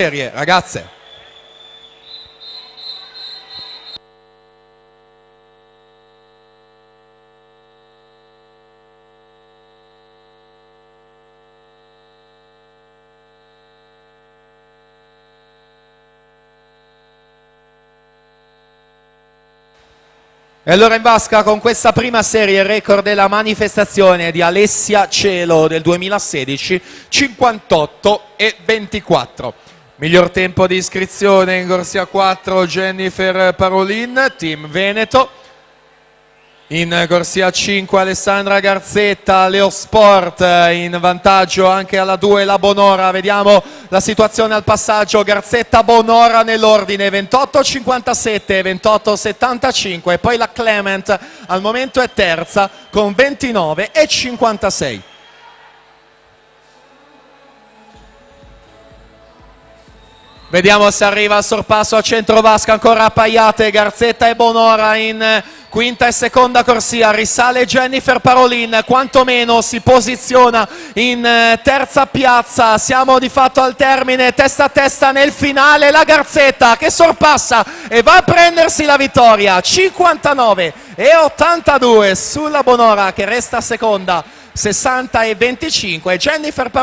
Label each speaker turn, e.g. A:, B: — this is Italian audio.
A: serie, ragazze. E allora in vasca con questa prima serie il record della manifestazione di Alessia Cielo del 2016, 58,24. Miglior tempo di iscrizione in corsia 4 Jennifer Parolin, Team Veneto. In corsia 5 Alessandra Garzetta, Leo Sport, in vantaggio anche alla 2 la Bonora. Vediamo la situazione al passaggio, Garzetta Bonora nell'ordine, 28,57, 28,75, e poi la Clement al momento è terza con 29,56. Vediamo se arriva al sorpasso a centro vasca, ancora appaiate Garzetta e Bonora in quinta e seconda corsia, risale Jennifer Parolin, quantomeno si posiziona in terza piazza, siamo di fatto al termine, testa a testa nel finale, la Garzetta che sorpassa e va a prendersi la vittoria, 59,82 sulla Bonora che resta seconda, 60,25, Jennifer Parolin